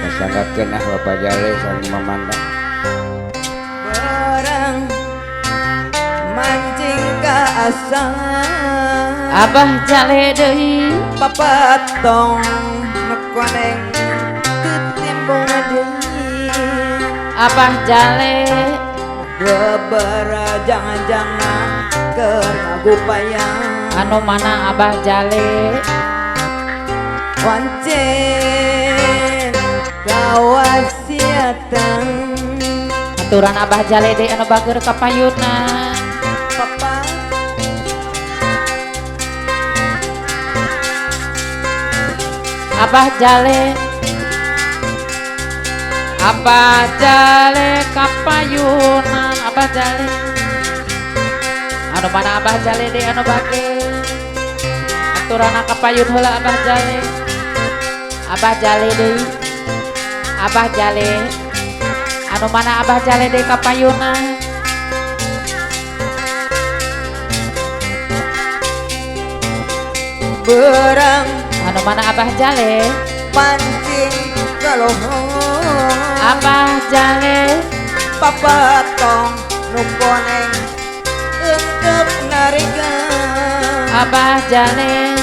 Pasanggakeun ah Bapak Jale sareng Mamanda barang mancing ka asa Abah Jale deui papatong nukoneng tetimbung deui Abah Jale gebara jangan-jangan keur ngagupayang anu mana Abah Jale wancen kawasiatan aturan Abah Jale deui anu bageur kapayunan papa Abah Jale kapayunan Abah Jale anu mana Abah Jale deui anu bageur aturana kapayun heula Abah Jale deui Abah Jale anu mana Abah Jale deui kapayunan berang anu mana Abah Jale mancing kalohong Abah Jale papatong nukoneng untuk narigan Abah Jale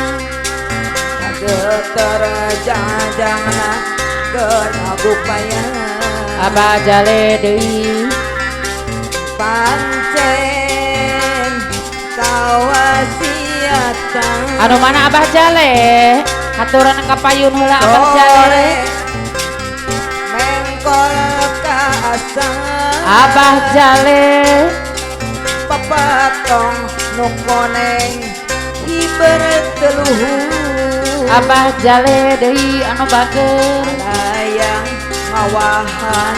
getar jangan-jangan keur ngagupayang Abah Jale deui pancen kawasiatan anu mana Abah Jale aturan kapayun heula Abah Jale mengkol ka asa Abah Jale papatong nukoneng hiber teluhur Abah Jale deui anu bageur layang ngawahan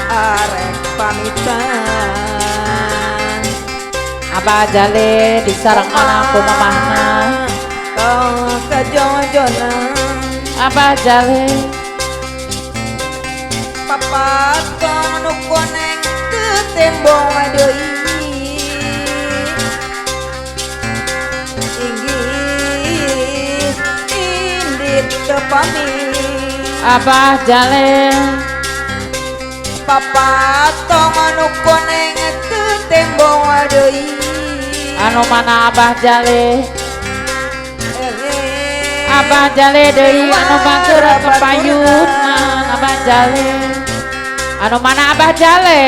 arek pamitan Abah Jale disarengan ku mamahna kau kajojonan Abah Jale papatong nukoneng ke tembong deui inggis indit tepami Abah Jale papatong nukoneng ke tembong deui anu mana Abah Jale deui anu bageur kapayunan Abah Jale anu mana Abah Jale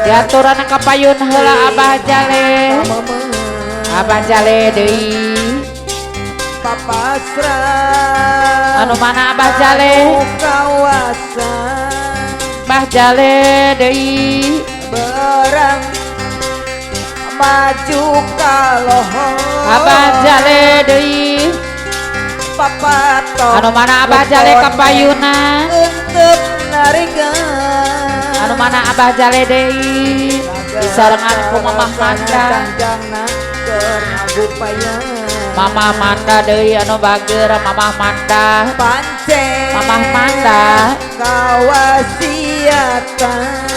diaturan kapayun heula Abah Jale deui papasrah anu mana Abah Jale kawasan Abah Jale deui berang maju kalohong Abah Jale deui papatong anu mana Abah Jale kapayunan untuk narigan anu mana Abah Jale deui disarengan ku Mamah Manda keur ngagupayang Mamah Manda deui anu bageur Mamah Manda pancen Mamah Manda kawasiatan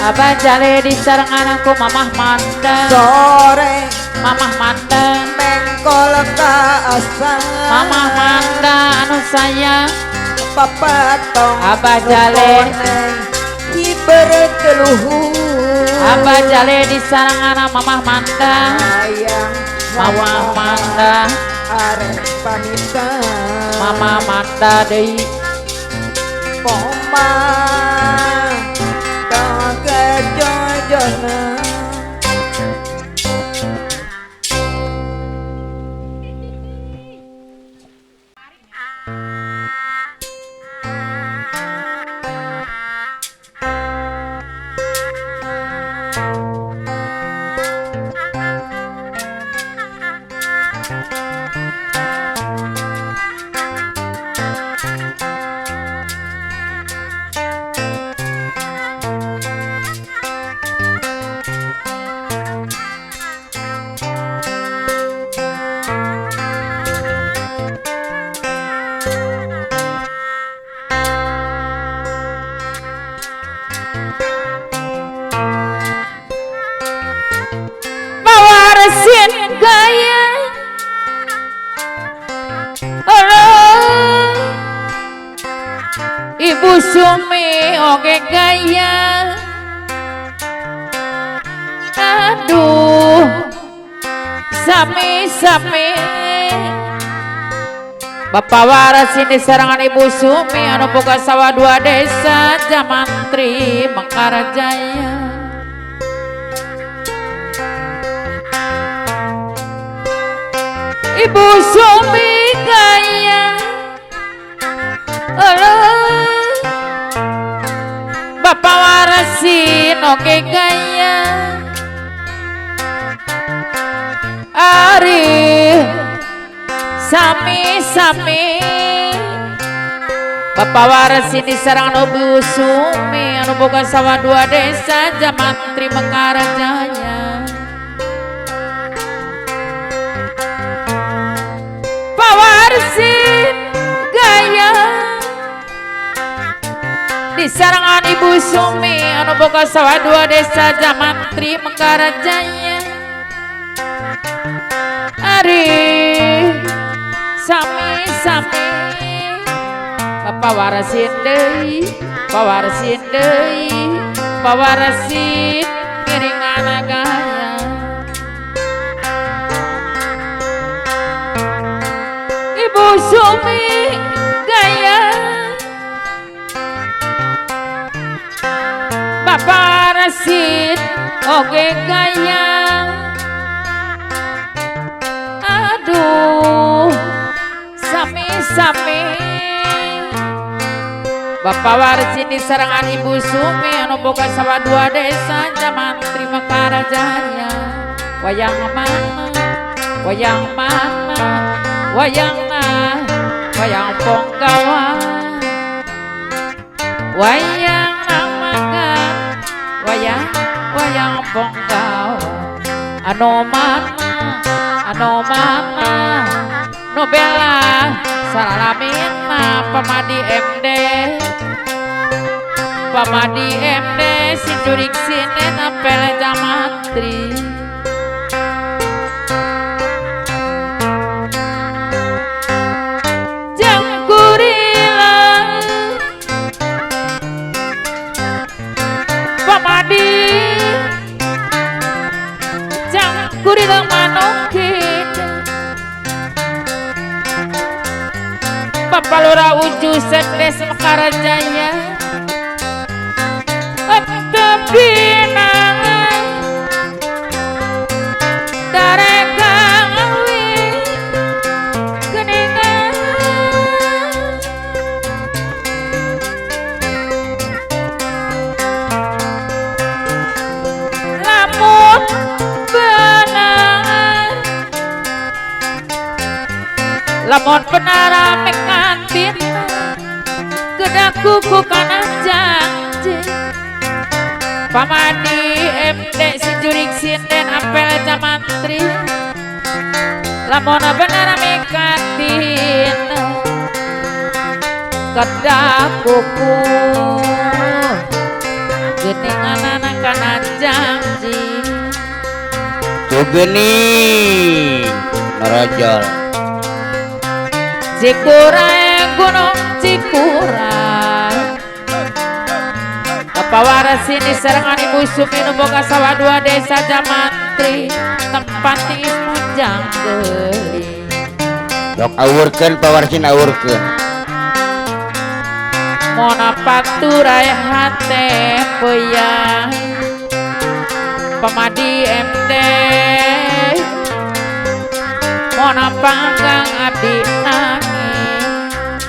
Abah Jale disarengan ku Mamah Manda sore Mamah Manda mengkol ka asa Mamah Manda anu sayang papatong Abah Jale hiber teluhur Abah Jale disarengan Mamah Manda sayang Mama Manda arek pamitan Mama Manda deui Mama kejojona Mawarasin gaya Allah Ibu Sumi oke gaya aduh sami-sami Bapak waras ini serangan Ibu Sumi anu boga sawah dua desa Jamantri Mangkarajaya Ibu Sumi gaya Allah Bapak warasin oke gaya Ari sami-sami Bapak warasin diserang Ibu Sumi anu boga sawah dua desa Jamantri Mangkarajaya Pawarsin gaya disarangan Ibu Sumi anu boga sawah dua desa Jamantri Mangkarajaya Ari sami-sami Bapak warasin deui pawarasin deui pawarasin ngiringan gaya Ibu Sumi gaya Bapak Rasid oke gaya aduh sami-sami Bapak Warsin diserangan Ibu Sumi anu boga sawah dua desa Jamantri Mangkarajaya wayang mana wayang mana wayang ponggawa wayang namaga wayang ponggawa anu mana nu bela salalamin mah pamadi MD sing jurig sinen apel Jamantri Kurila manungkit Bapak Lurah Uju Sedes Mangkarajaya Tepinangan Daregang awit Geningan Lamun lamun penara mekantin gedaku ku kana janji pamadi MD si jurig sinden apel Jamantri lamun penara mekantin gedaku ku geningan kana janji Tugening narajal Cikuray gunung Cikuray Bapak warasin diserangan Ibu Sumi nu boga sawah dua desa Jamantri tempat Ismu jang geuling. Sok awurkeun pawarsin awurkeun. Mona paturai hate peyang pamadi MT mona panggang abdi nangis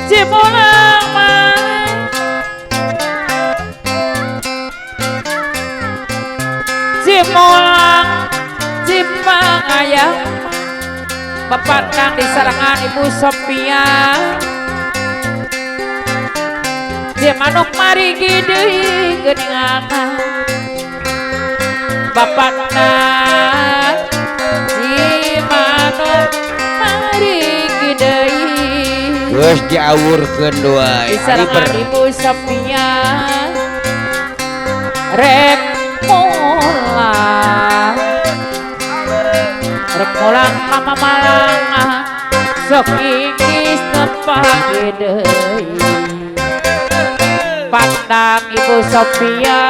cimulang mang cimulang cipang ayam bapak kang disarangan Ibu Sophia Jemanuk mari gidei geuningan bapak kang Jemanuk mari gidei Geus diawurkeun doai disarangan Ibu Sophia rek mulang mama malang sok ingis nepake deui pandang Ibu Sophia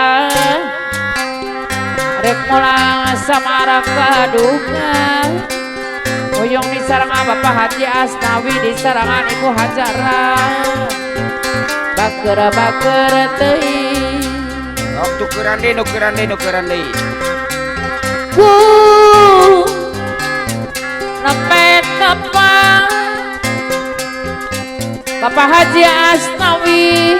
rek mulang samara kaduga uyung disarangan Bapak Haji Asnawi disarangan Ibu Hajara baker teuing sok tukeran deui ku nepet nepang Bapak Haji Asnawi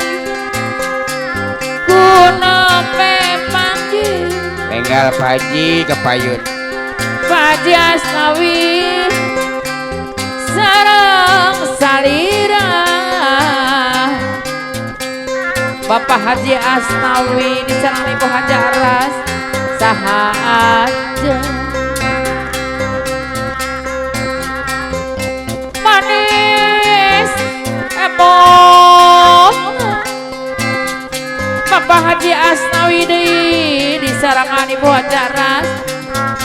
ku nepet panggil Enggal Pak Haji kepayun Pak Haji Asnawi sareng salira Bapak Haji Asnawi disarangan Ibu Hajaras saha aja manis emong Bapak Haji Asnawi deui disarangan Ibu Hajaras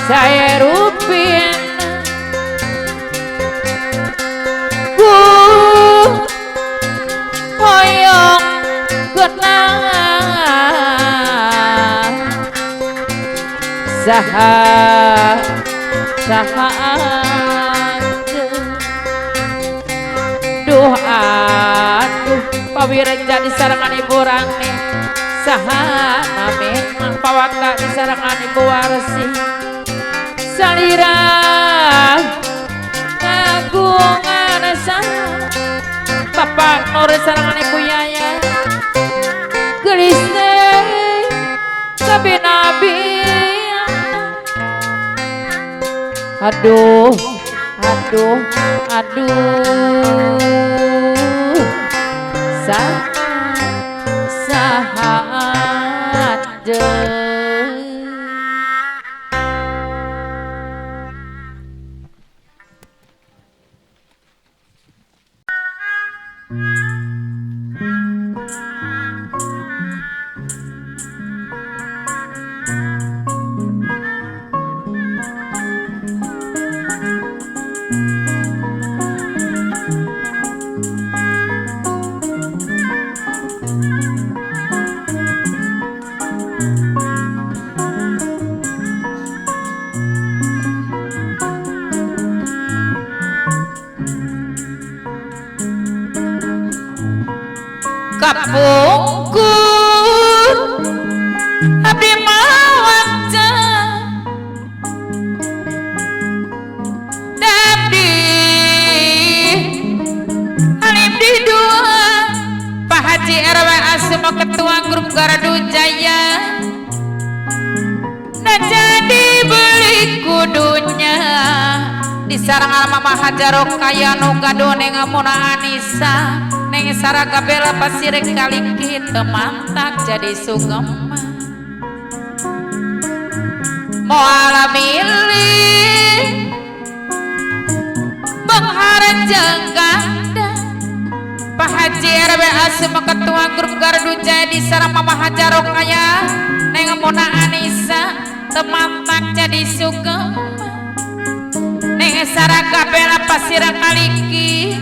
saya rupin ku hoyong kenang saha duh aduh pawireja disarangan Ibu Rangni saha nami pawaka disarangan Ibu Warsi salira kagungan saha Bapak Nur disarangan Ibu Yaya gelis teh kabinabi aduh saha aja kapungkur abdi mawaca dabdi alim di dua Pak Haji RW Asma Ketua Grup Gardu Jaya dan jadi beli kudunya disarang Mama Hajarok kaya nu gaduh neng Muna Anissa neng Saraka Bela pasirek kaliki temantak jadi sugem moala milih Bengharajeng ganda Pak Haji RW Asma Ketua Grup Gardu Jaya disarang Mama Hajarok kaya neng Muna Anissa temantak jadi sugem neng Saraka Bela pasirek kaliki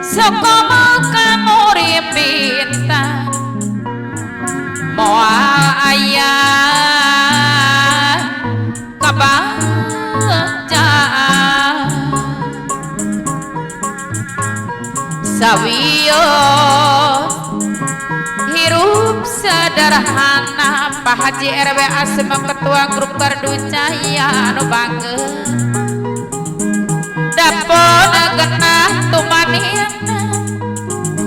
sokomo kamuri pinta sawios hirup sederhana Pak Haji RW Asma ketua grup Gardu Jaya anu bangga dapon genah tumanian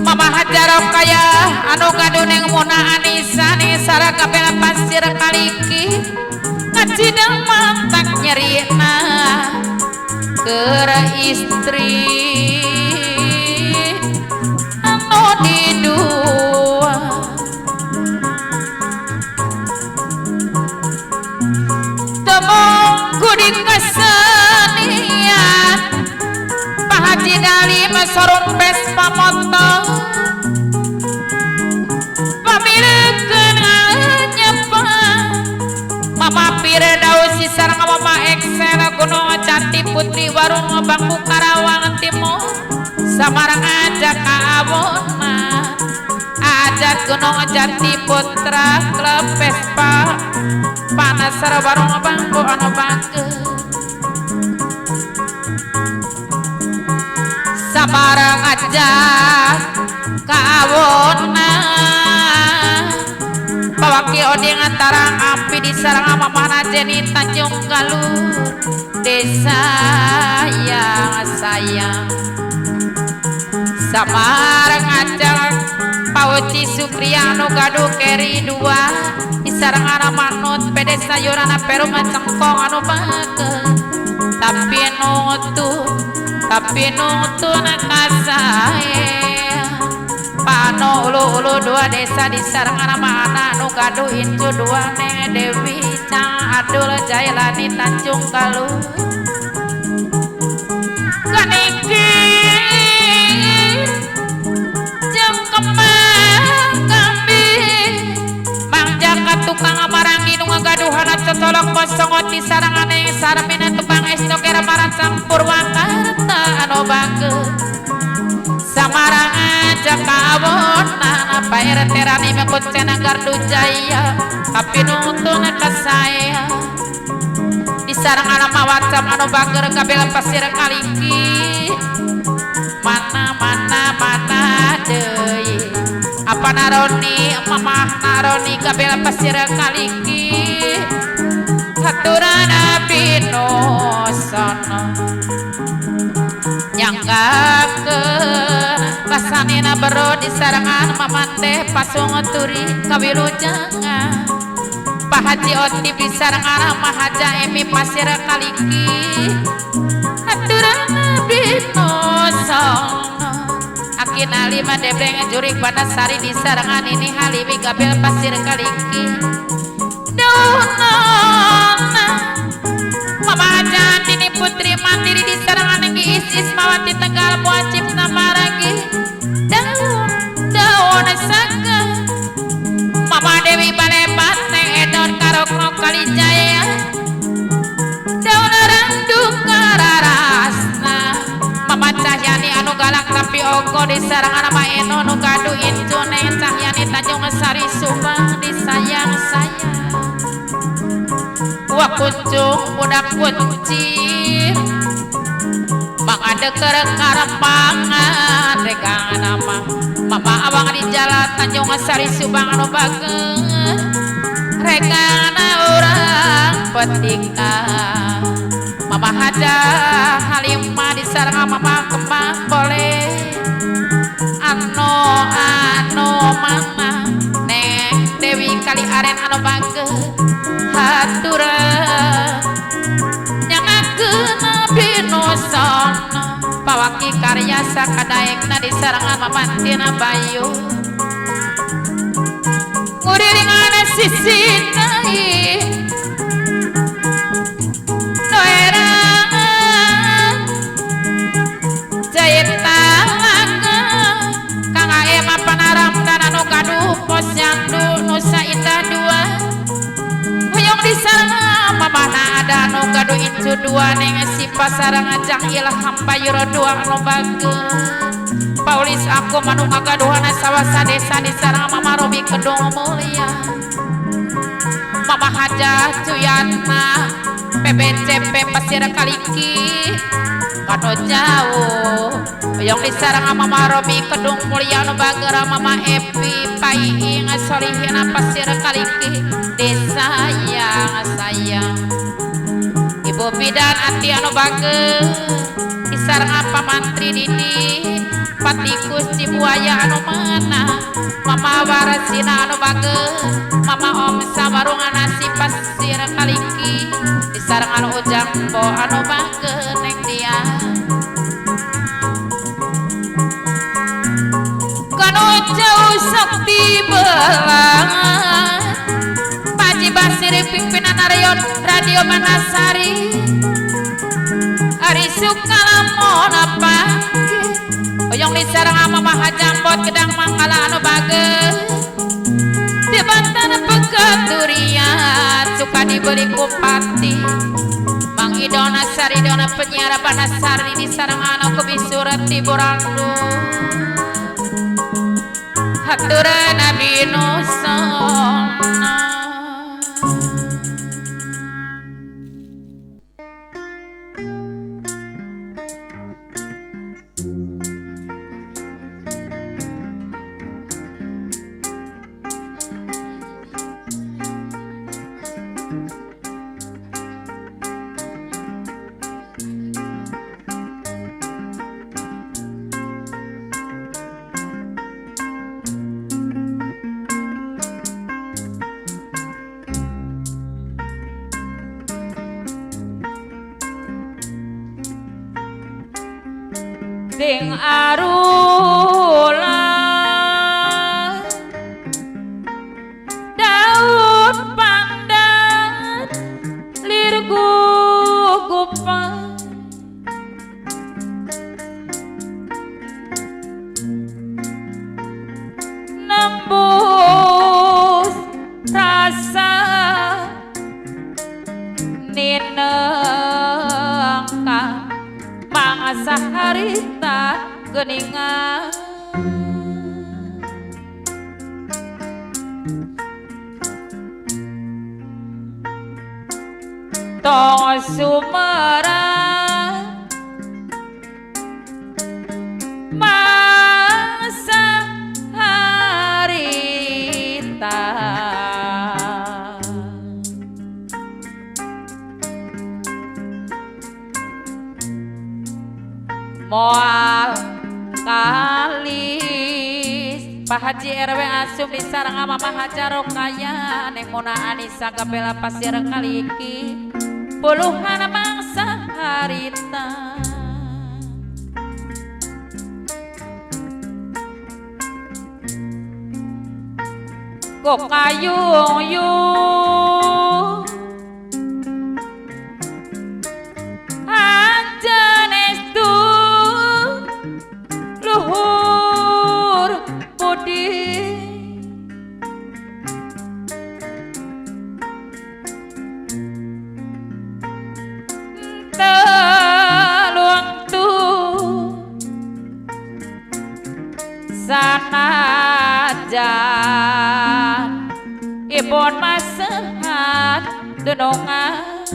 Mama Hajarok kaya anu gaduneng Muna Anissa nih sareng kabeh pasir kaliki ngacideng mantak nyerina keur istri anu didua temungku di kesenian Pak Haji Dali masorun Vespa motor pamilikeun nyepang Mama Firdaus sareng Mama Excel Gunung Jati Putri warung Bangku Karawang Timur samarang ajak ka abona ajak Gunung Jati Putra klub Vespa panas warung Bangku anu bangke samarang ajak ka abona pawaki oding antara api di sarang Mama Jeni Tanjung Galur desa yang sayang samarang ajak Pauci Sukriano Gaduh Keri 2 di sarang Manut pede sayurana perum cengkong anu bangke tapi nutu nakasae Pano ulu-ulu 2 desa di sarang mana nu gaduh incu 2 neng Dewi Cang Adul Jailani Tanjung Galur kaniki jam kembang kambing Mang Jaka tukang marangi nu ngagaduhana cocolok kosong di sarang aneh sarmina tukang esno kera maracang Purwakarta anu bangke samarang ajak ka abona Pak RT Rani mekucena Gardu Jaya tapi nuntun ka saya di sarang alama wacam anu bager kabel pasir kaliki mana deui apa naroni mamah naroni kabel pasir kaliki haturan abinosono nyanggakeun pasanina bero di sarangan mamante pasung turi kawilujangan Pak Haji Otip di sarangan Mahaja Emi pasir kaliki haturan binosono akina 5 debreng jurik pada sari di sarangan ini halimi kabel pasir kaliki daunana Mama Haja Dini Putri Mandiri di sarangan Ngi Ismawati Tegal Muacip Namaragi daun saga Mama Dewi Balebat Neng Edon Karokno Kalijaya daun randu kararasna Mama Cahyani anu galak tapi ogo di sarangan Mama Eno nu gaduh incu Neng Cahyani Tanjung Sari Subang disayang-sayang Wah kuncung budak kuncing Mang ada karempangan regang nama Mama abang di jalan Tanjung Sari Subang anu bageun regang orang petika Mama Haja Halimah di sarang Mama Kembang boleh anu mana Neng Dewi Kali Aren anu bageun haturan nyangakeun binosono pawaki karya sakadaekna di sarangan Mamantina Bayu nguriringana sisinai noerang jayetanga Kang Aema Panaram dan anu gaduh pos yandu Nusa Indah 2 di sana mamana ada anu gaduh incu 2 neng si pasarang ajang Ilham Payuro 2 anu bageun Paulis aku manu ngagaduhana sawasa desa di sarang Mama Robi Kedung Mulia Mama Haja Cuyatna PBCP Pasir Kaliki kanu jauh yang disarang mama Romi kedung mulia anu bagera mama Epi paiing solihin pasir kaliki desa yang sayang ibu bidan ati anu bage disarang apa mantri didi patikus cibuaya anu mana mama warasina anu bage mama om sabarungan nasi pasir kaliki disarang anu ujang po anu bage neng dia kanu jauh sakti belangan Paji Basiri pimpinan radio Manasari Ari Sukalamon apa Oyong disarang ama mahajambot gedang mangkala anu bage di bantan pegaturian suka dibeli kupati Mang Idona Saridona penyiar Banasari disarang anu kebisurat di Borandu haturan Nabi Nusana ding arula daun pandan lir gugupan nembus rasa ninengka mangasa harita geningan tong sumera masa harita moal kalis Pak Haji RW Asum disarang ama Mahajaro kaya neng Mona Anissa Gabela pasir kaliki puluhan mangsa harita kok kayung yung anjanestu luhur budi teluang tu sanajan ibon masehat denongan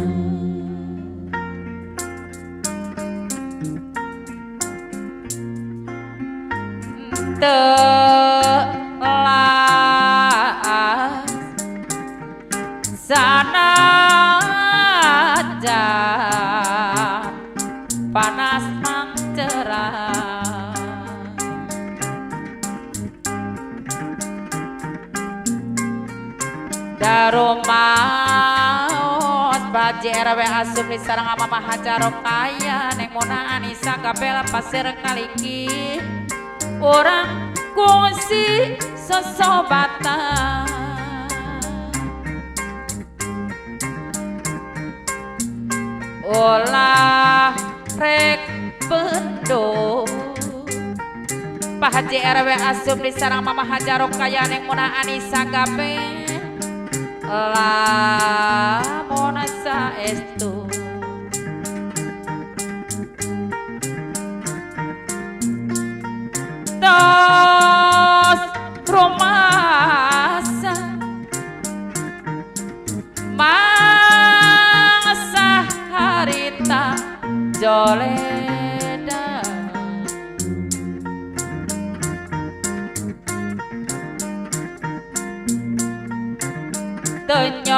telas sanajan panas mang cerah darumaos Baji RW Asum disarang ama Mahajaro kaya neng Mona Anissa Gabela pasir kaliki orang kongsi sesobatan olah rek bendo Pak Haji RW Asum disarang Mama Hajaro kaya neng Mona Anissa Gabe la Mona saestu tos rumasa masa harita jole tenyorea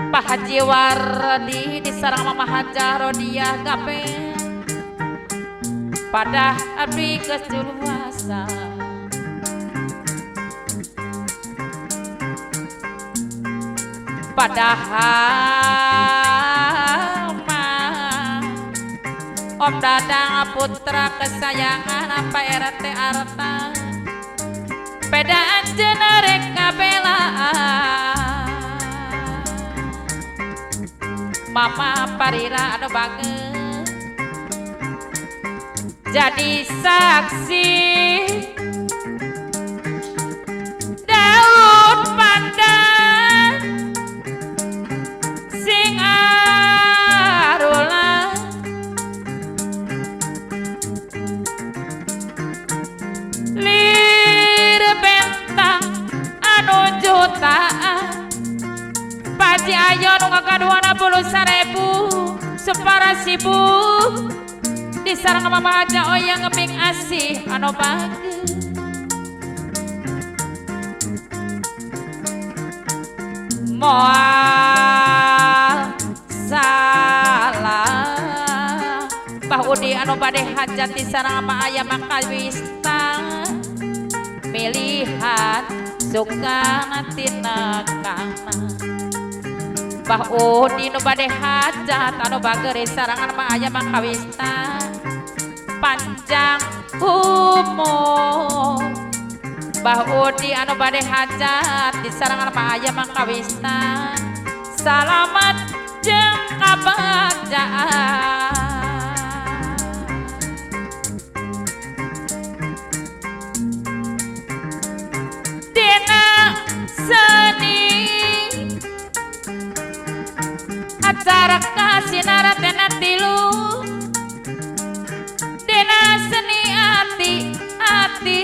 Pak Haji Wardi disarang Mama Haja Rodia gape pada abdi kesuluasa padahal mah Om Dadang putra kesayangan apa RT Arta peda anjeuna rek kabelaan Mama Parira anu banget jadi saksi daun pandan sing arula lir bentang anu jutaan Paji ayo nu ngakaduana 20.000 separasibu disarang Mama Haja oyang ngebing asih anu bagus moal salah Bah Udi anu bade hajat disarang ama aya makawista milihan suka tina kana Bah Udi nu bade hajat anu bageur sarangan mah aya makawista panjang umur Bah Udi anu bade hajat disarangan mah aya makawista salamat jeung kabajaan dina seni acara kasinara tena tilu dina seni ati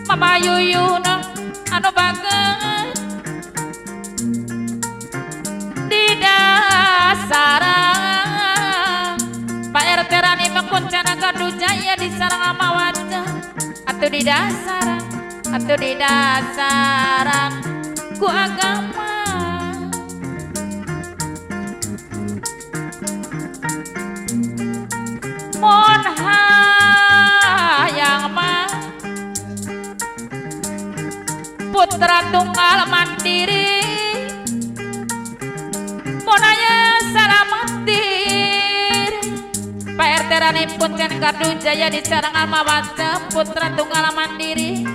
Mama Yuyuna anu baget di dasaran Pak RT Rani mengkuncana Gardu Jaya di sarang ama wajah atau di dasaran ku agama mon hayang mah putra tunggal mandiri monaya salamatir Pak RT Rani Puncen Gardu Jaya di sarang ama wajah putra tunggal mandiri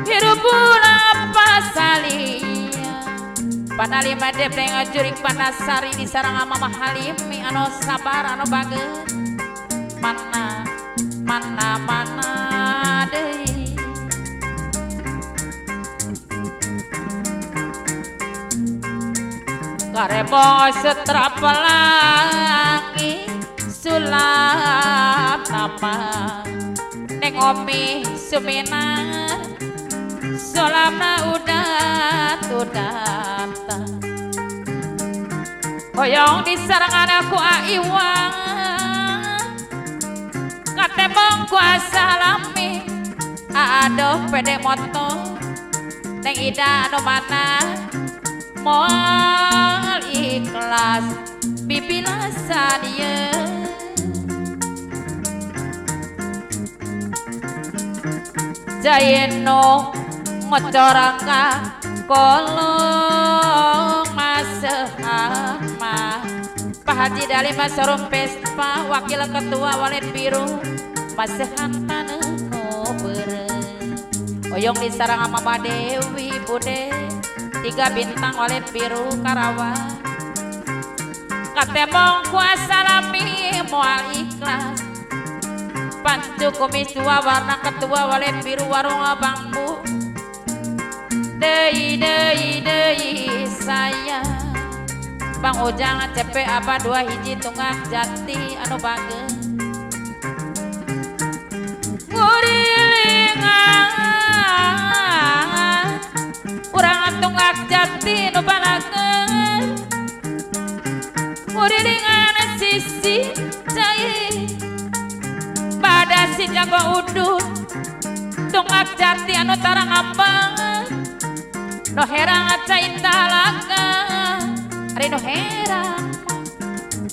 hirup bulan pasalia panalima depreng jurik panasari di sarang ama mahalimi anu sabar anu bagus mana deui karebo setra pelangi sulap nama neng omi suminar sulapna udat hoyong disarangan aku aiwang katembong kuasa lami aduh pede moto neng ida anu mana moal ikhlas bibilasa dia jayeno ngocoraka kolong masehama Pak Haji Dali Masorum Pespa Wakil Ketua Walet Biru Masehan Taneuh Beureung oyong disarang Mama Dewi Bude 3 bintang Walet Biru Karawang katemong kuasa lami moal ikhlas Pancu Komistua warna Ketua Walet Biru Warung Bangbu Deui saya Bang Ujang CP apa 2 hiji tunggak jati anu bageus ngurilingan urang tunggak jati nu balageun ngurilingan sisi cai pada si jago udut tunggak jati tarang apa no herang cai talaga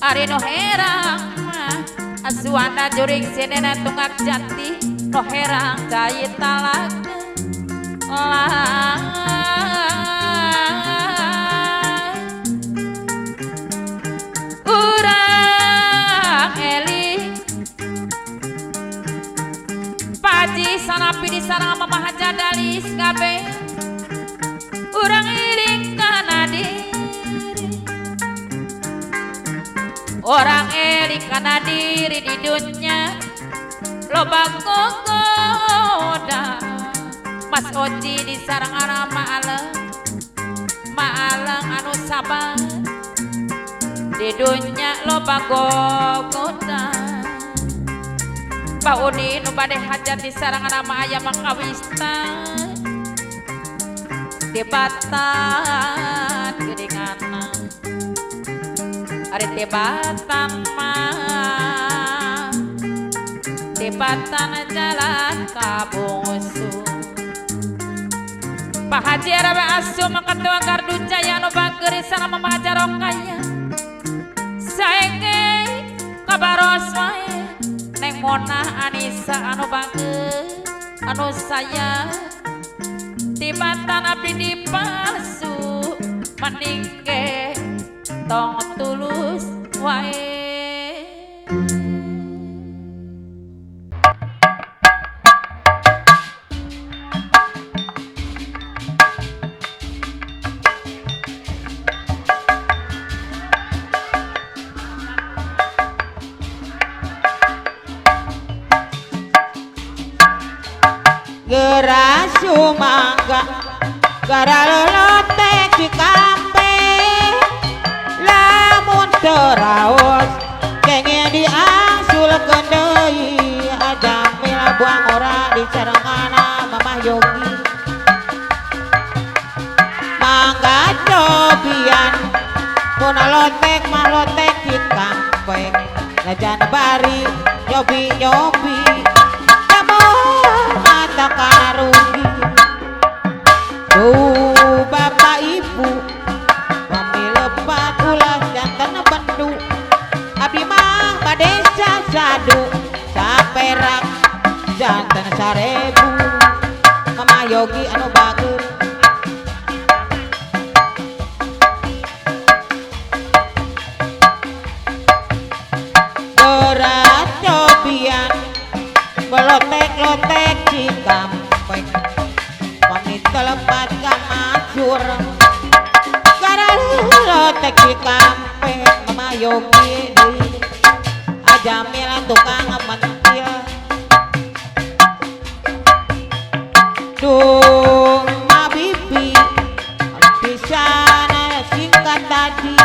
ari no herang asuana juring senena tunggak jati no herang cai talaga urang eling paji sanapi di sarang mama haja dalis ngabe urang eling kana diri orang eling kana diri di dunia loba gogoda Mas Oji di sarang anak maaleng anu sabar di dunia loba gogoda Pak Uni nu bade hajat di sarang anak ayam makawista debatan gedengana ari debatan mah debatan jalan kabungsu Pak Haji Arabe Asu makatua gardu jaya no bageri sana mama jarok kaya saenge kabaros wae neng Mona Anissa anu bager anu saya tibatan api dipalsu maningke tong tulus wae Gerasu mangga gara lelote cikampe lamun teraos kenge diangsul kendai aja mila buang ora di sarengana mamah yogi mangga cobian puna lotek mah lotek cikampe lajan bari nyobi mata karugi tuh bapak ibu kami lepat ulah jantan bendu abdi mah badesa sadu saperak jantan sarebu mama yogi anu bagus berat cobian melotek-lotek cikampe kami telepat kamacur gara lotek cikampe mama yogi aja mila tukang mentil dung ma bibi bisa singkat tadi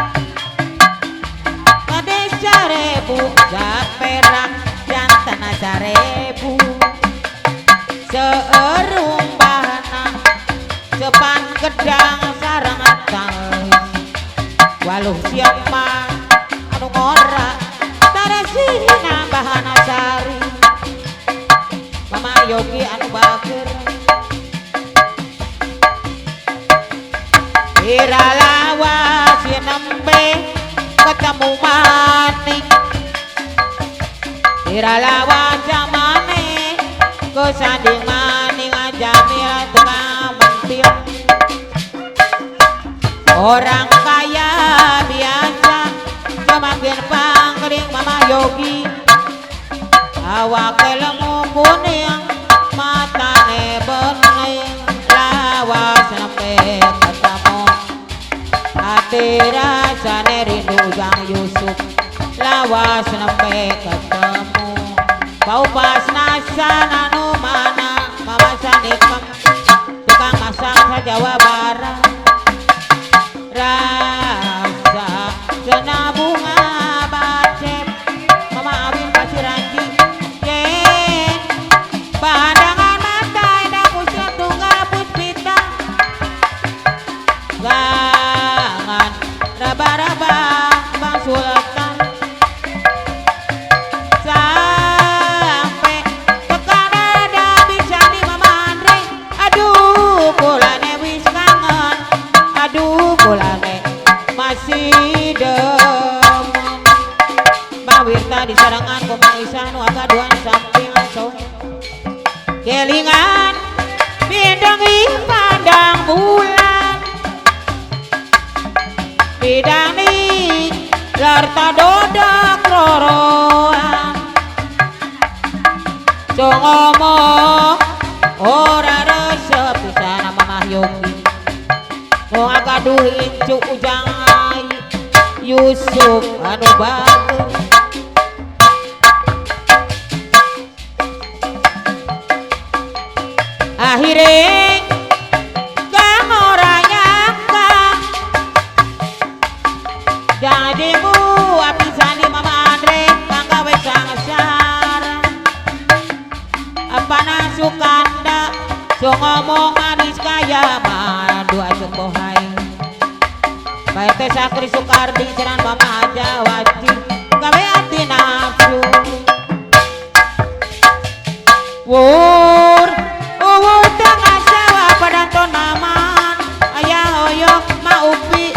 ada sarebu perak jantan sarebu seerung bahana sepan gedang sarang tangis waluh siapa anu ngora taresina bahana sari mama yogi anu bager iralawa si nembe ketemu manik iralawa jamane kesanding maning aja mila tukang mentil orang kaya biasa semakin pangkering mama yogi awak lemu kuning matane bening lawas sampai ketemu hati rasane rindu Bang Yusuf lawas sampai ketemu bau pas nasan anu mana mama sanikam tukang masak Jawa Barat rasa sena bunga bacep mama awin pasir anjing yen pandangan mata indah kusut tunggal puspita gangan raba-raba Bang Sultan sampai tekanan kelingan bidangi pandang bulan bidani larta dodak roroan so ngomong ora resep pisana Mamah Yogi no agaduh incu ujang ai Yusuf anu bagus akhirnya kang ora nyangka jadimu apisani Mama Andre kang gawe sangasar apa nasukanda so ngomong manis kaya madu asung bohai bae teh Sakri Sukardi ceran Mama Jawati gawe ati nafsu wur tengah sawah padanton naman ayah hoyong maupi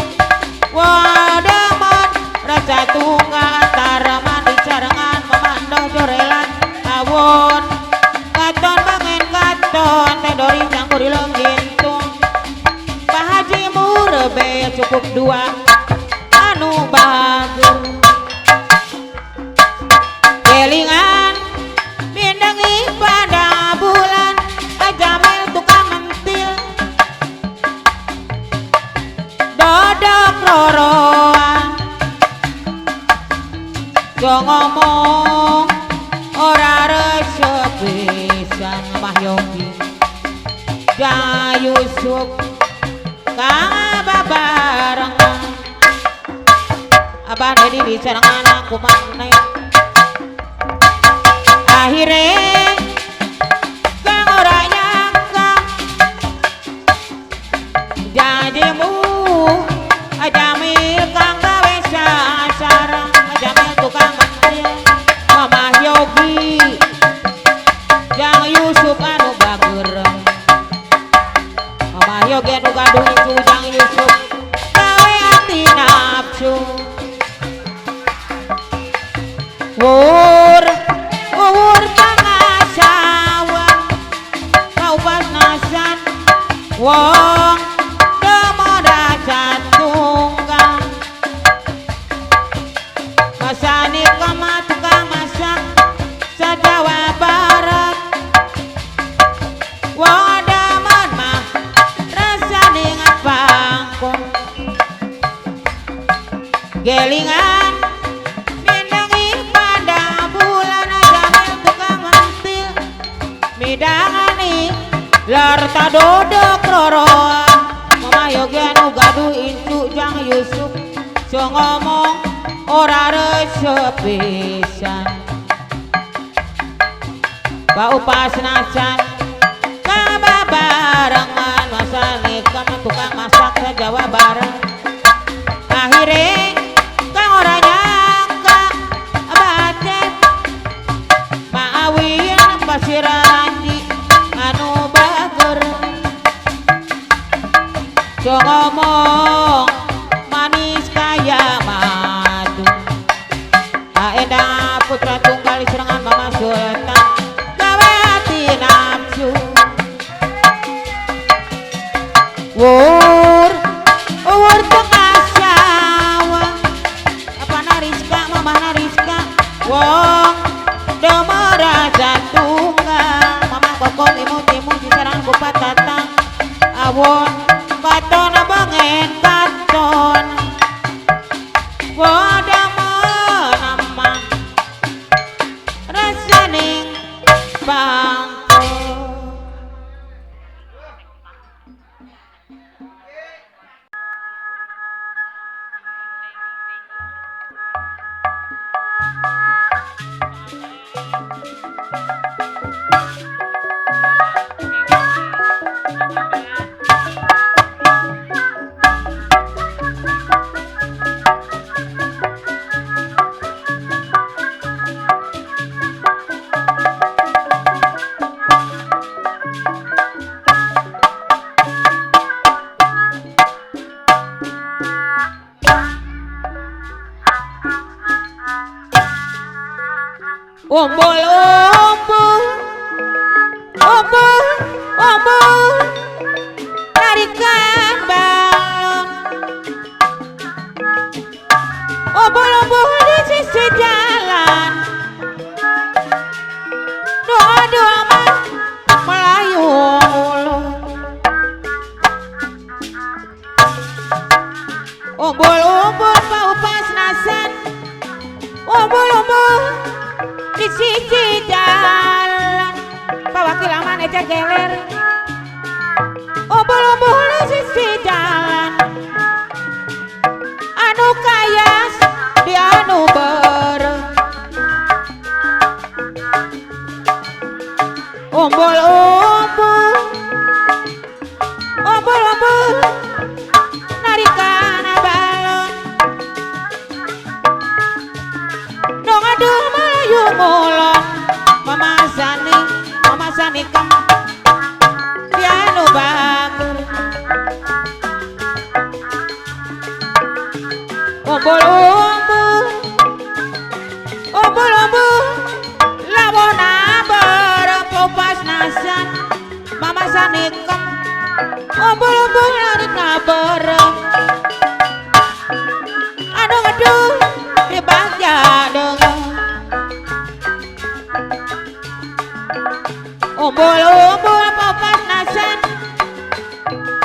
wadaman rasa tunggal antara mandi carengan memandoh jorelan tawon katon bangen katon tedori campur ilong gintung Pak Haji Murebe cukup dua anu bagus kelingan bindengi pada bulan Jamil tukang mentil dodok roroan yo ngomong ora resep pisan Mah Yogi Ja Yusuf kang babarengan abah dedi bicarangan aku maneh akhirnya jadimu Jamil kang gawe sasara Jamil tukang mentil Mamah Yogi Jang Yusuf anu bager Mamah Yogi anu gaduh itu Jang Yusuf gawe ati nafsu wur tengah sawah kau pas nasan wong tunggal masani kama tukang masak se-Jawa Barat wadaman mah rasane ngapangkon gelingan mindangi pada bulan Jamil tukang mentil midangani larta dodok roroan Mamah Yogi anu gaduh incu Jang Yusuf so ngomong ora resep pisan bau pas nasan kababarengan masane kama tukang masak se-Jawa Barat akhirnya kang ora nyangka bace maawin pasiranji anu bager so ngomong manis kaya madu aenda putra tunggal serangan Mama Sultan gawe hati nafsu wur tengah sawah apa Nariska Mama Nariska wong demer rasa tunggal Mama kokol imut-imut diserang kupat tatang awon katon bangen katon wadaman nama rasaning bangko umbul-umbul Umbul tarikan balon, umbul-umbul di sisi jalan, doa-doa mah Melayu ulun. Umbul-umbul paupas nasan, umbul-umbul di sisi jalan, pawakil aman eja geler. Umbul-umbul di sisi jalan, anu kayas di anu bereng. Umbul-umbul, umbul-umbul narikana balon, dong aduh Melayu ngulon, mamasani kam pianu bager. Umbul-umbul, umbul-umbul lawona berpopas nasan, mamasani kam umbul-umbul narikana bereng. Aduh di bagja dengar, umbul-umbul popas nasan,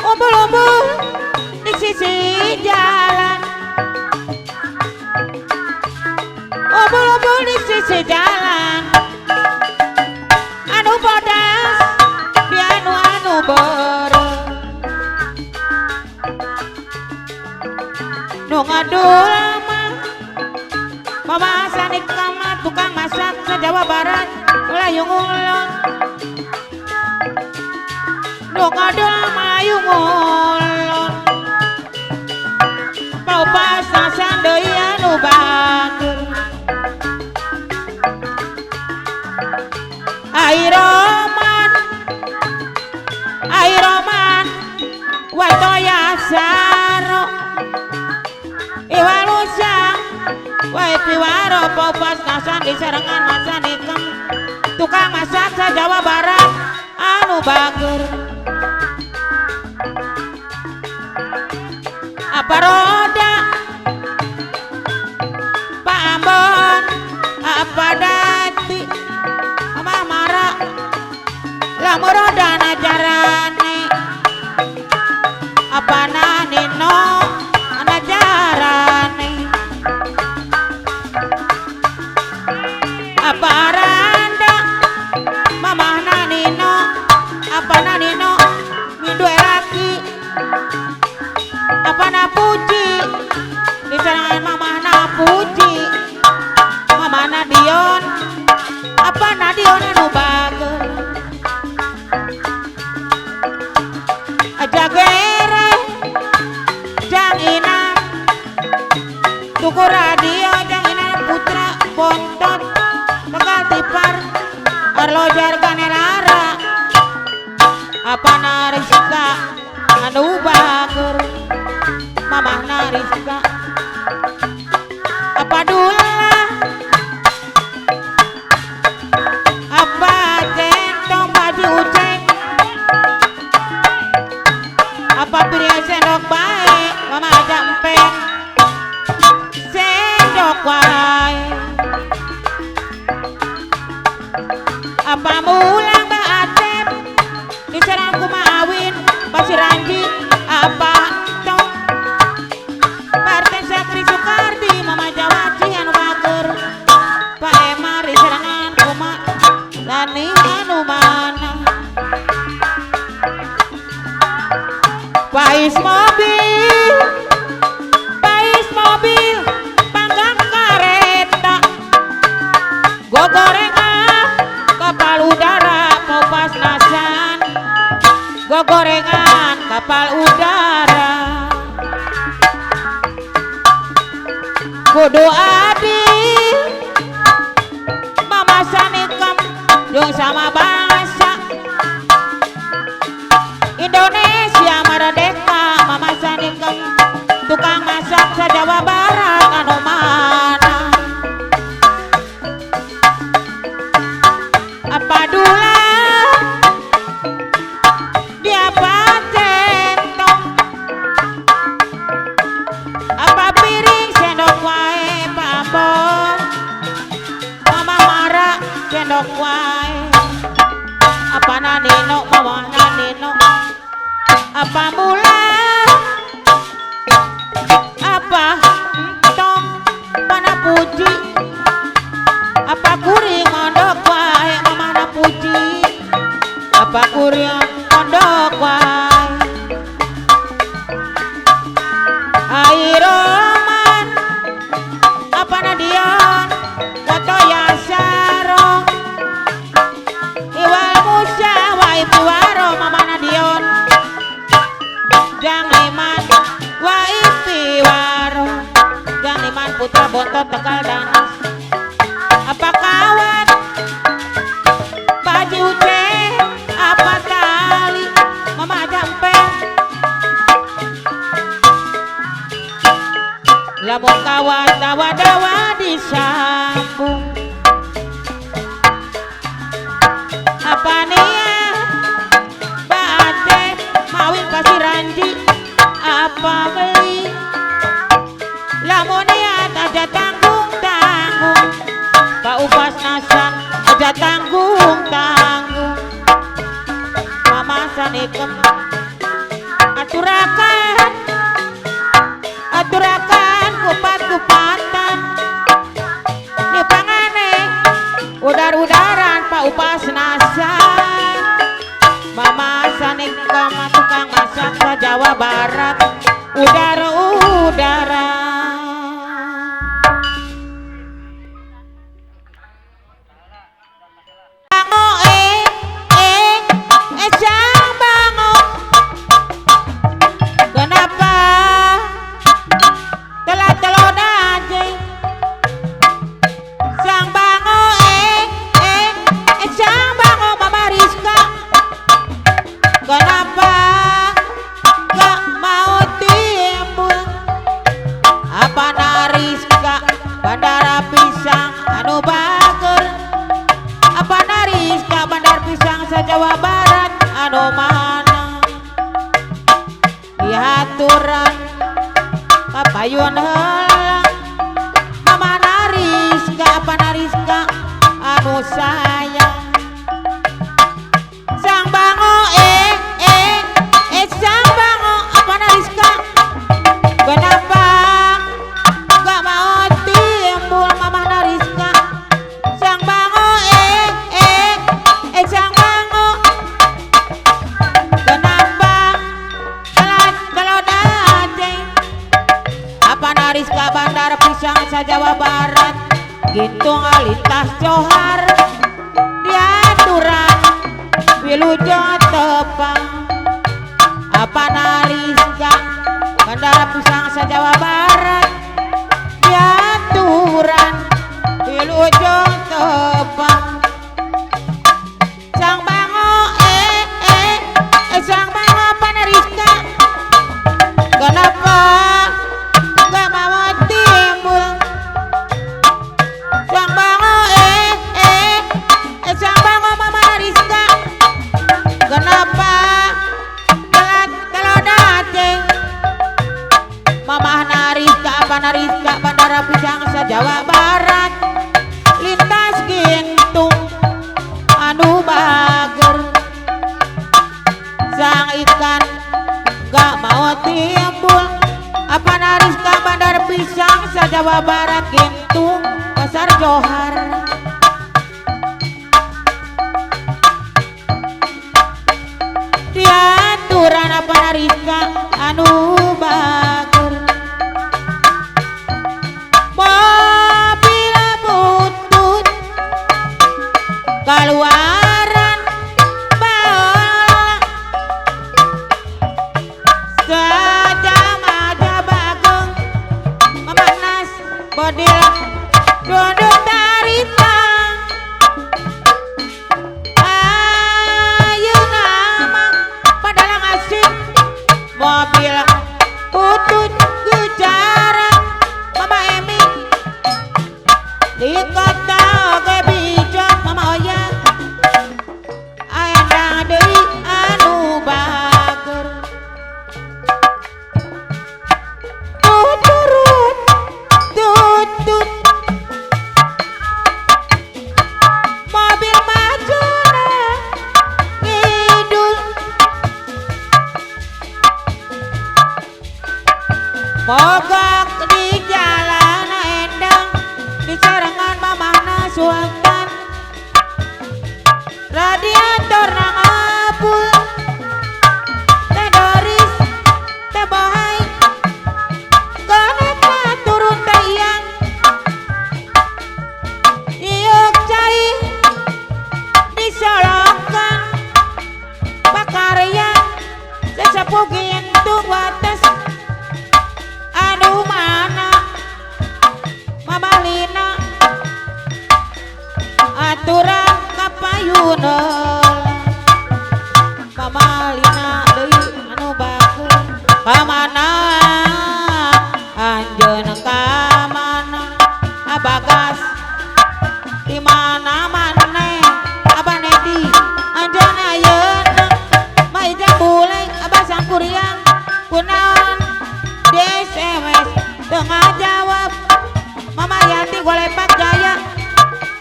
umbul-umbul di sisi jalan, umbul-umbul di sisi jalan, anu bodas di anu bereng. Dong aduh lama mamasan ikama tukang masak se-Jawa Barat Melayu ngulon. Dong aduh Melayu ngulon, paupas nasan deui anu bager. Ai roman watoya saro iwalusang wae piwaro paupas nasan di serengan masan ikam tukang masak se-Jawa Barat anu bager. Apa roda Pak Ambon, apa dati Mama Mara lamu roda najarane, apa nanino najarane, apa randa Mama nanino, apa nanino midue laki, apa na puji di serangan Mama na puji, Mama na Dion, apa na Dion anu bager. Aja gere jang inang tuku radio jang inang putra bontot tegal tipar arlojar kanerara, apa na Rizka anu bager. Mamah na Rizka apa dula apa centong baju uceng, apa piring sendok baik Mama jampeng sendok baik, apa mulang Mbak Atep diserang kumawin Pasir Ranji, apa tong Partai Sakri Soekardi Mama Jawaci anu bager. Pak Emar diserangan kuma Lani anu mana, Pais mobil panggang kareta, gogorengan kapal udara paupas nasan, gogorengan kapal udara. Kudu adil Mama sanikam jeung sama bangsa Indonesia merdeka. Mama sanikam tukang masak se-Jawa Barat anu mana, apa dula apa mula apa entong mana puji apa kuring mondok wae mana puji apa kuring mondok wae airoman apa nadion foto yasaro iwal musa wae piwaro mama nadion jang iman wae piwaro jang iman putra bontot tekal danas apa kawan baju uce apa tali mama jampe lamun kawan dawa-dawa disambung apa nih baate mawin kasih ranji apa beli lamun niat aja tanggung-tanggung Pak Upas nasan aja tanggung-tanggung mama sanikem aturakan kupat-kupatan ini pangane udar-udaran Pak Upas nasan mama sanikem tukang masak sa Jawa Barat udara-udara Bandara pisang anu bager apa naris ka bandar pisang sa Jawa Barat anu mana diaturan kapayun heula mama naris ka apa naris ka anu sayang sang bango sang bango apa naris ka kenapa gak mau timbul mama nariska sang bango sang bango kenapa kalau dadeng apa nariska bandar pisang sa Jawa Barat gintung alintas johar diaturan wilujo tepang apa nariska bandar pisang sa Jawa Barat diaturan wilujeng tepang sang bango sang bango panariska kenapa gak mau timbul sang bango sang bango mama nariska kenapa kalau dateng mama nariska apa nariska bandara pisang sa Jawa Barat lintas gintung anu bager sang ikan gak mau timbul apa nariska bandar pisang sa Jawa Barat gintung pasar johar diaturan apa nariska anu bager mobil butut keluaran baola sejam aja bagong memanas bodil duduk tarita ayo nama padahal ngasih mobil butut mogok di jalan endang di carangan mamahna suatan radiator nangapul teh doris teh bohai kenapa turun teh iyang iuk cai disolokan pakarya sesepuh gintung wates anu mana mamalina aturan kapayuneul mamalina deui anu bageus kamana anjeun kamana abagas di mana maneh abah Nedi anjeun ayeuna maija bule abah sangkuriang kunaon di SMS tengah jawab Mama Yati golepak jaya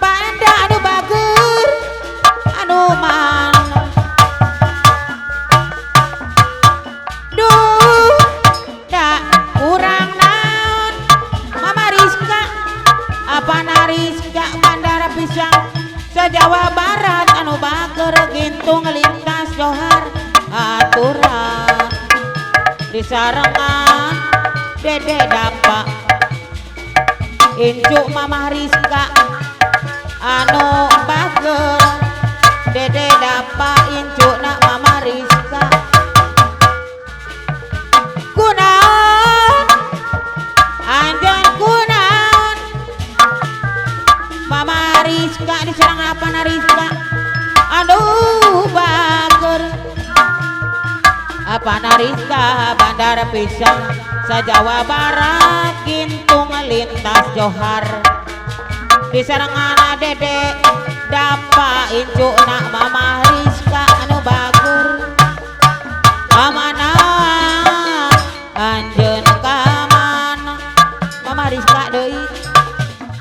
Panda anu bager anu mana duh dak kurang naon Mama Rizka apa Rizka Bandara Pisang se-Jawa Barat anu bager gintung lintas johar aturan disarengan Dede Dapa Incu Mama Rizka anu bager Dede Dapa Incu nak Mama Rizka kunaon anjeun kunaon Mama Rizka diserang apa na Rizka aduh bager apa na Rizka Bandara Pisang se-Jawa Barat gintung lintas johar diserangana Dede Dapa Incu nak Mama Rizka anu bager kamana anjeun kamana Mama Rizka deui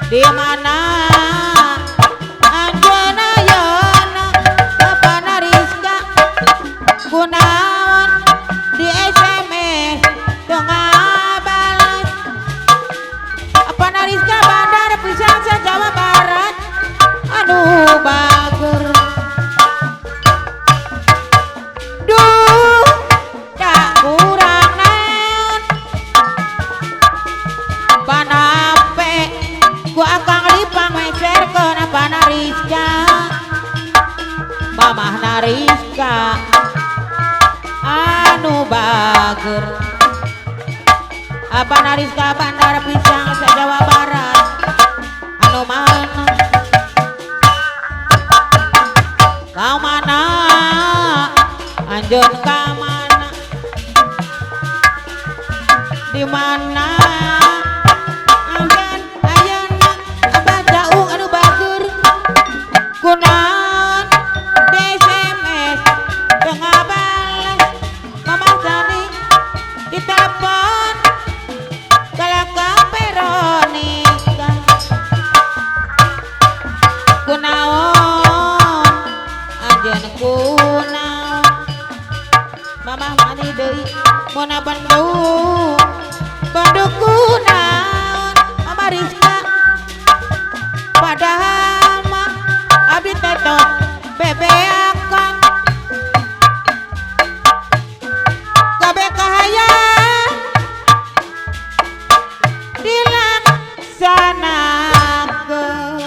di mana anjeun ayeuna kapana Rizka kunaon di SMS tengah balas apa Rizka Bandara Pisang se-Jawa Barat anu bager duh dak kurang naon panape ku akang lipang mecerkeun apa Rizka mamah Rizka anu bager apa Rizka Bandara Pisang se-Jawa Barat anu mana kau mana anjeun ka mana di mana anjeun ayeuna abah jaung anu bager kunaon di SMS tengah balas Mama Sani di telepon galakang Veronica kunaon anjeun kunaon Mama mani deui mona Bandung kunaon Mama Rizka padahal mah abdi teh tos bebeakan kabeh kahayang dilaksanakeun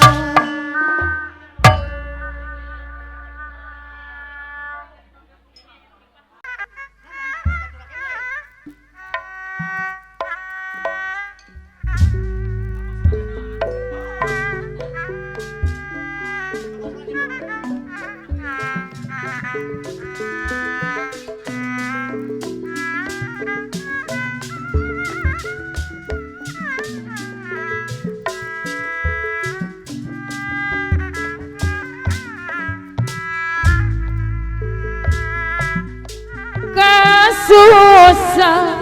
susah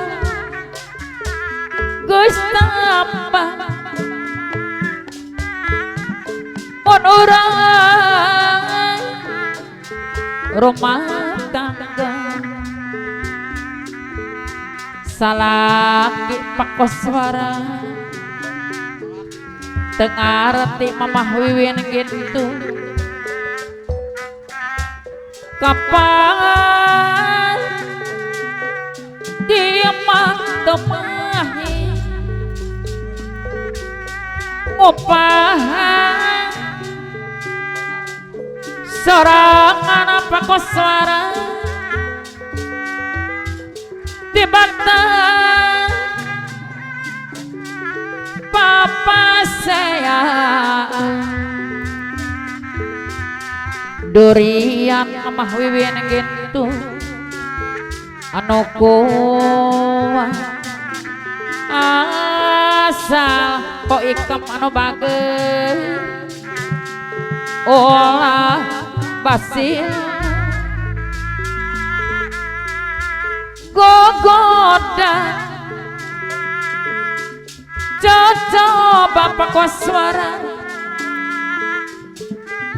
Gus tambah pun orang rumah tangga salaki pakoswara tengah reti mamah wiwin gitu kapan dia mah temahi ngopahan sorangan pakoswara di batang papa saya durian mamah wiwin gitu anu kuat asal kok ikam anu bagus olah basil gogoda cocok bapak koswara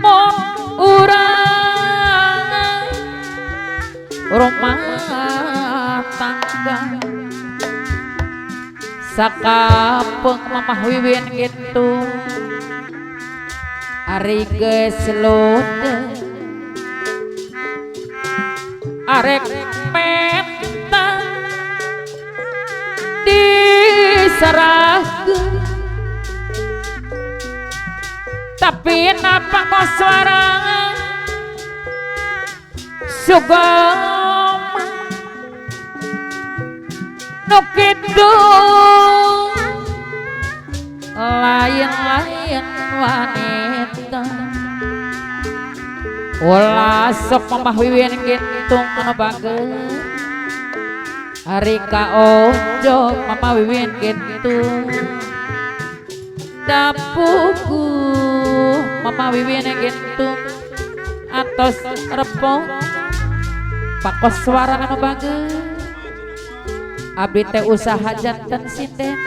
mon urang rumah tangga sakapeng mamah wiwin gitu ari geus lode arek meta diserahkeun tapi napa koswara sugama nu kitu lain-lain wanita ulah sok mamah wiwin gitu anu bagus hari ka ojo mamah wiwin gitu dapuku mamah wiwin gitu atos repong pakoswara anu bagus abdi teh usaha janten sinden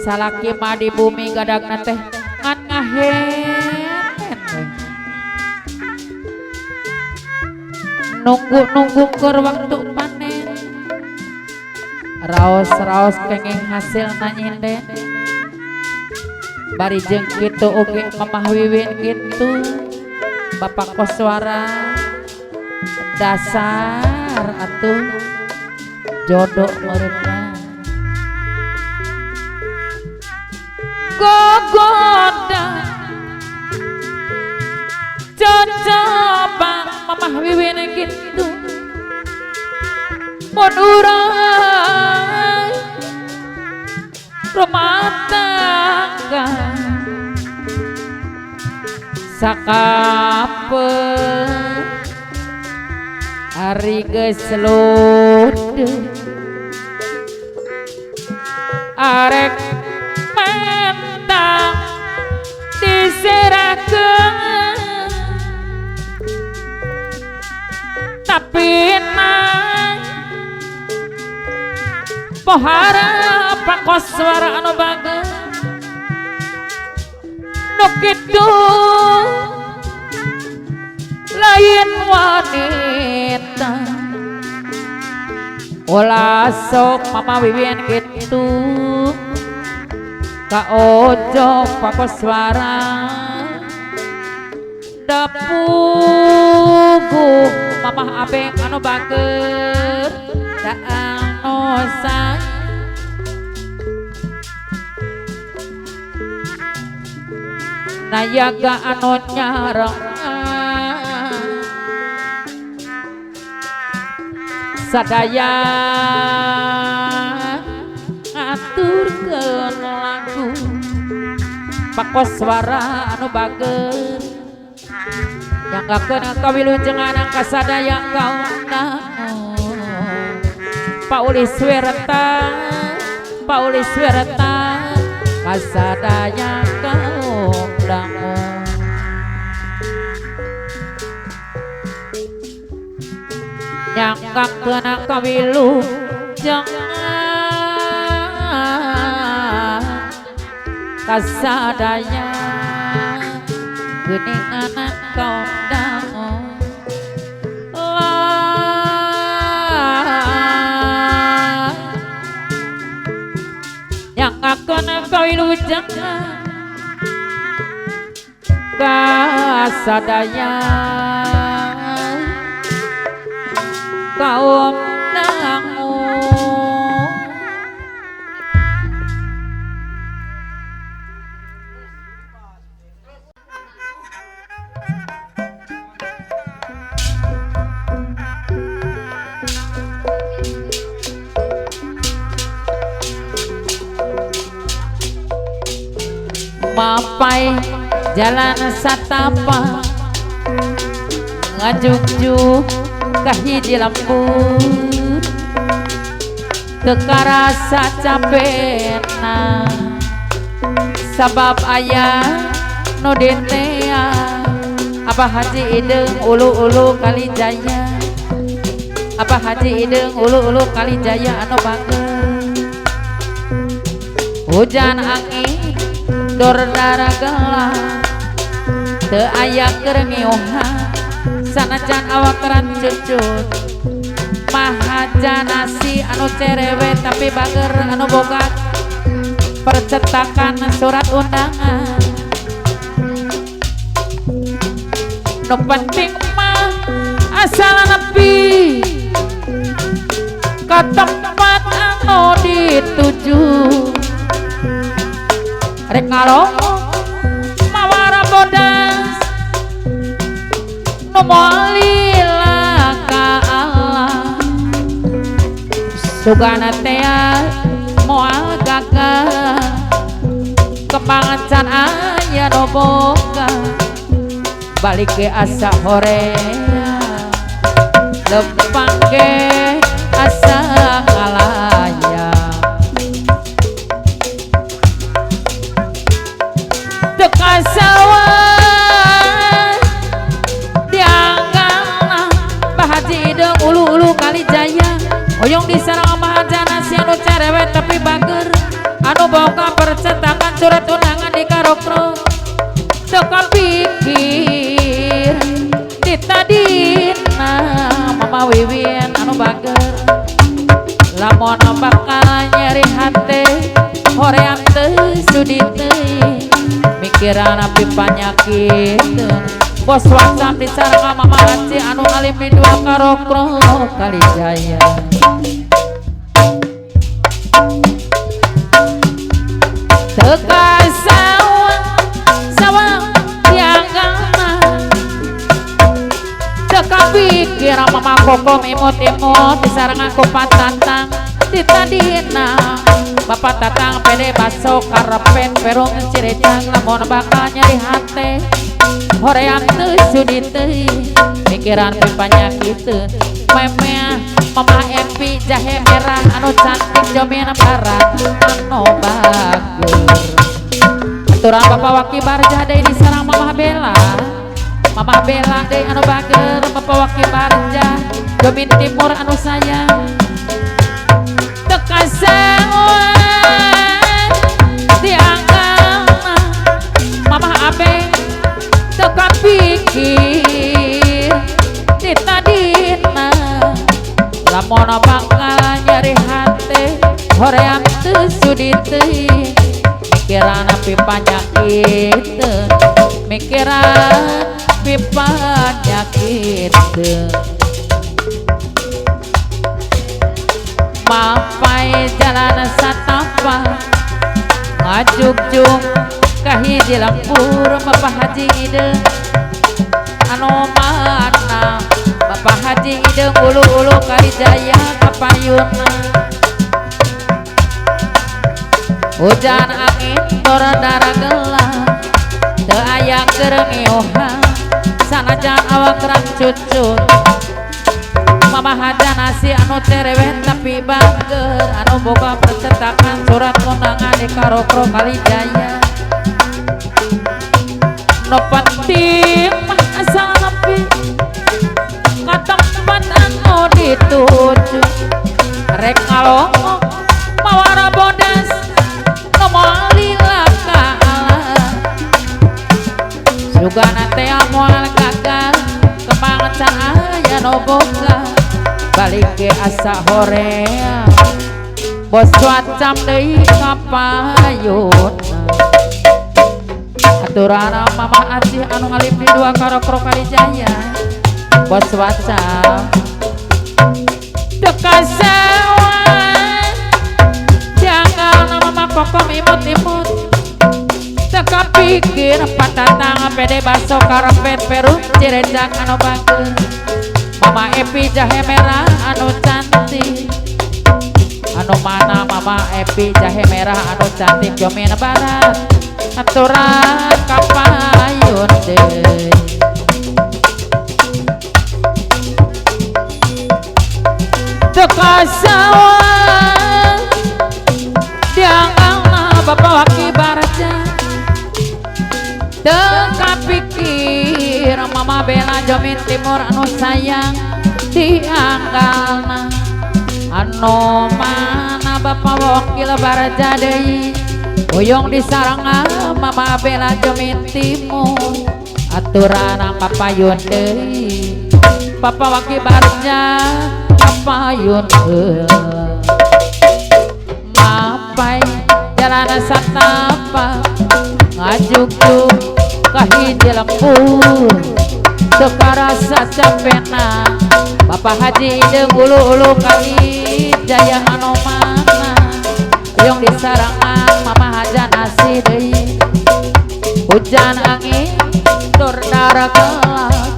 salaki mah di bumi gadagna teh ngan ngahen nunggu keur waktu panen raos kenging hasil nanyinden bari jeung kitu oge mamah wiwin gitu bapak koswara dasar atuh jodoh meureunna gogoda coba mamah wiwin gitu mun urang rumah tangga sakapeung ari geus lode arek mentang diserahkeun tapi nang pohara pakoswara anu bagus nu kitu lain wanita ulah sok mamah wiwin gitu ka ojo pakoswara dapugu mamah abeng anu bagus da anu sayang nayaga anu nyareng sadaya ngaturkeun lagu pakoswara anu bagus nyanggakeun kawilujengan kasadaya kauna Paulis Wirta kasadaya kauna nyanggakeun kawilujengan kasadaya geuning anak kaum dangu jangan kasadaya kaum nangu mapai jalan satapa ngajuk-juk kahiji lampur teka rasa capena sabab ayah nu dentea Abah Haji Ideng ulu-ulu Kalijaya Abah Haji Ideng ulu-ulu Kalijaya anu bager hujan angin dor dara gelah teu aya keur ngeuhan sanajan awak keran cucut mahaja nasi anu cerewet tapi bager anu boga percetakan surat undangan nu penting mah asal nepi ka tempat anu dituju rek ngalongok mawara bodas nu moal lila ka Allah sugana teh moal gagah kembangan can aya nu boga balik ke asa horea lempang ke asa ngalaya kasawan dianggana Mbah Haji Ideng ulu-ulu Kalijaya oyong disarang mahajana si anu cerewet tapi bager anu boga percetakan surat undangan di karokro teka pikir ditadina Mama Wiwin anu bager lamun bakal nyeri hati hoream teu sudi teu mikiran api panyakit bos WhatsApp disarang Mama Haji anu alim di dua karokro Kalijaya teka sawang tianggana teka pikir Mama Kokom imut-imut disarang aku patantang ditadina Bapak Tatang pede baso karepen perung cirecang lamun bakal nyeri hati hoream teu sudi teu mikiran panyakiteun memeh Mama Epi jahe merah anu cantik jomin barat anu bager aturan Bapak Waki Barja deui disarang Mama Bella deui anu bager Bapak Waki Barja jomin timur anu sayang teka sawan dianggana Mama Abe teka pikir ditadina lamun bakal nyeri hati hoream teu sudi teu mikiran api panyakiteun mikiran api panyakiteun mapai jalan satapa ngajuk-juk kahiji lampur Bapak Haji Ideng anu mana Bapak Haji Ideng ulu-ulu Kalijaya kapayuna hujan angin dor dara gelah teu aya keur ngeuhan sanajan awak keran cucut Mama Haja nasi anu cerewet tapi bager anu boga percetakan surat undangan di karokro Kalijaya nu penting mah asal nepi ka tempat anu dituju rek ngalongok mawara bodas nu moal lila ka Allah sugana teh moal gagah kembangan can aya nu boga balik ke asa horea bos WhatsApp deui kapayun aturana mama Aji anu ngalip di dua karokro Kalijaya bos wacam dekat sawah jangan mama kokom imut-imut teka pikir patatang pede baso karpet peru cirejak anu bagus mama Epi jahe merah anu cantik anu mana mama Epi jahe merah anu cantik jomin barat aturan kapayun deh teka sawah dianggalna bapak waki baraja teka pikir mama Bella Jomin Timur anu sayang dianggalna anu mana bapak wakil baraja deui Uyung disaranga mama Bella Jomin Timur aturan kapayun deui papa waki baraja kapayun mapai jalan satapa ngajuk-juk kahiji lembur teka rasa capena Bapak Haji Ide ulu-ulu Kalijaya anu mana yang disarangan mama Haja nasi deui hujan angin tur dara gelap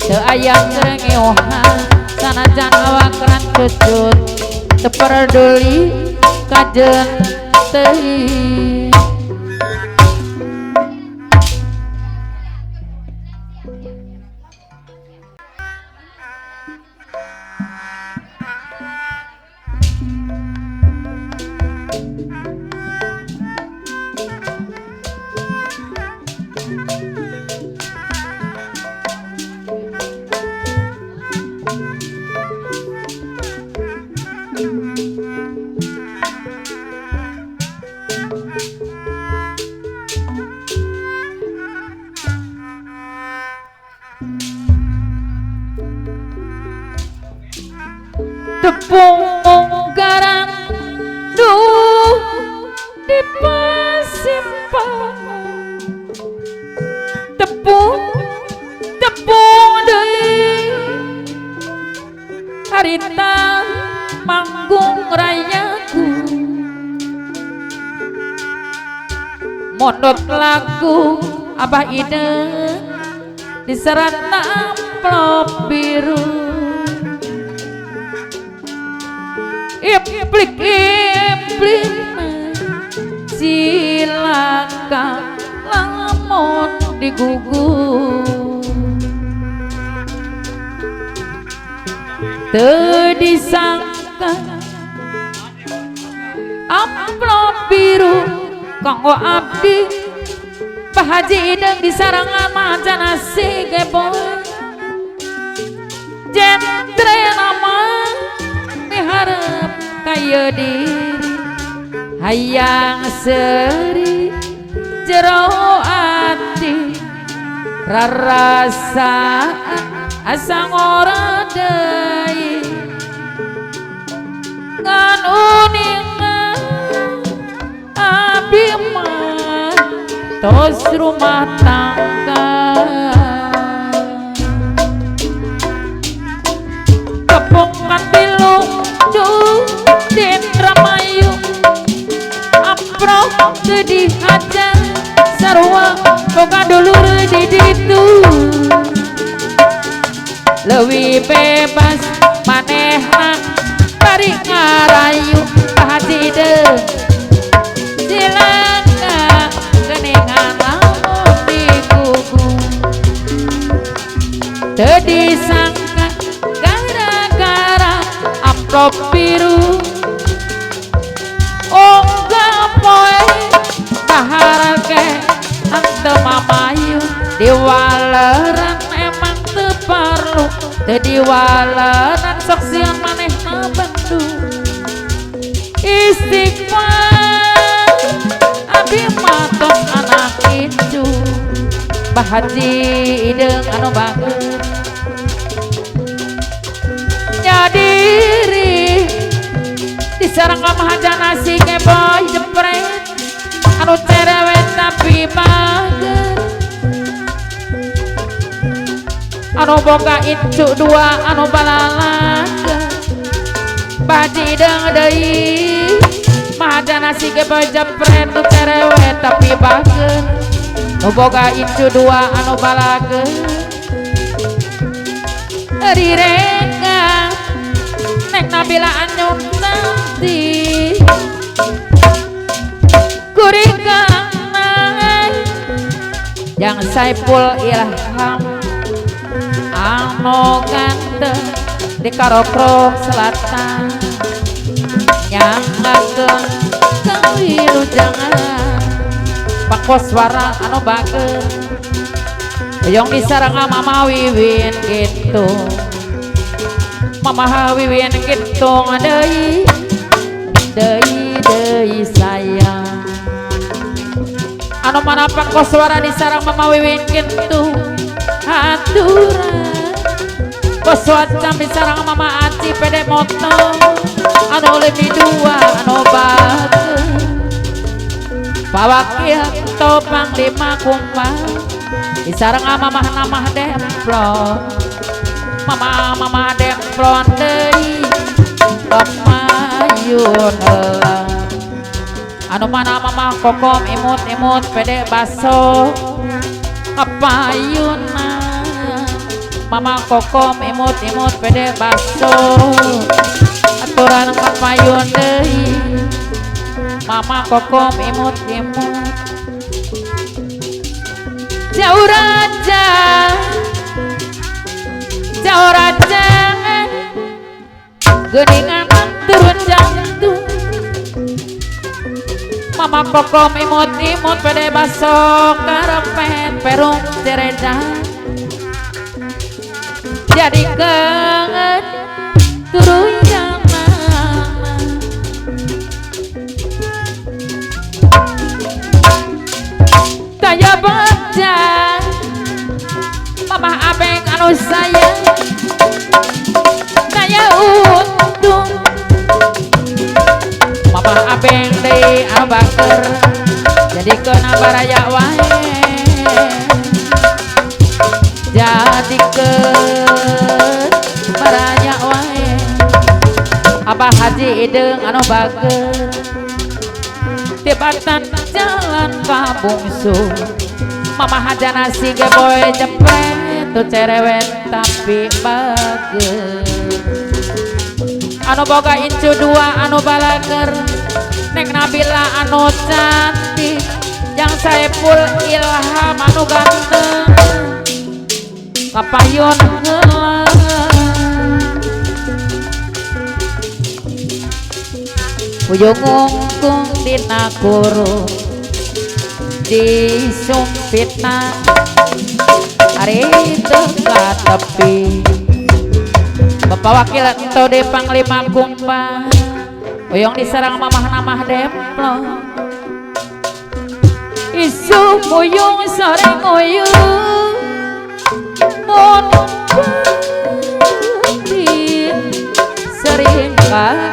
teu aya ngeuhan sanajan awak keran cucut teu peduli kajen teuing tepung garang duh dipasimpan tepung deui harita manggung rayaku mondot lagu Abah Ide diserat amplop biru iplik silakan lamun digugur teu disangka amplop biru kanggo abdi Pak Haji Ideng disarangan macan nasi geboy jentre nama miharep kaya diri hayang seri jero ati rarasaan asa ngora deui ngan uningan abdi mah tos rumah tangga kepokan tilu din Ramayu amprok teu dihajar sarua boga dulur di ditu leuwih bebas manehna bari ngarayu Pak Haji Ideng silangga geuningan lamun digugung teu disangka gara-gara amplop biru ongga poe baharake ante mamayu diwaleran emang teu perlu teu diwaleran sok sieun manehna Bandung istighfar abdi matos anak itu Pak Haji Ideng anu bagus nyadiri disarang ka mahaja nasi keboy jepret anu cerewet tapi tapi mager anu boga incu dua anu balalaga baji deng deui mahajana si ge boy jepret tu cerewet tapi bager anu boga incu dua anu balaga direka nek nabila anyun nanti kurika yang Saipul Ilham anu ganteng di Karokrok Selatan yang ngageng kewilu jangan pakoswara anu bager yang disarang Mama Wiwin gitu Mama Wiwin gitu deui deui sayang anu mana pakoswara disarang Mama Wiwin gitu aturan koswat cambi sarang Mama Aci pede moto anu lebih dua anu bagus pawakil topang lima kumpang disarang Mama namah demplon Mama demplon deui pamayun heula anu mana Mama kokom imut-imut pede baso kapayuna Mama kokom imut-imut pede baso aturan kapayun deui Mama kokom imut-imut jauh raja geningan turun jantung Mama kokom imut-imut pede baso karepet perung jereja jadi kangen turun jangan kaya baca Mama abeng anu sayang kaya untung Mama abeng deui anu baker jadi kena baraya wae jadi ke baraya wae Abah Haji Ideng anu bager tibatan jalan ka bungsu Mama hajana si ge boy jepret tu cerewet tapi bager anu boga incu dua anu balager nek Nabila anu cantik yang Saipul Ilham anu ganteng kapayun heula Puyung ungkung dina kurung disumpitna ari dekat tepi Bapak Wakil ento di Panglima Kumpang Uyong diserang mamah-namah demplon isu muyung sore nguyung mon sering kali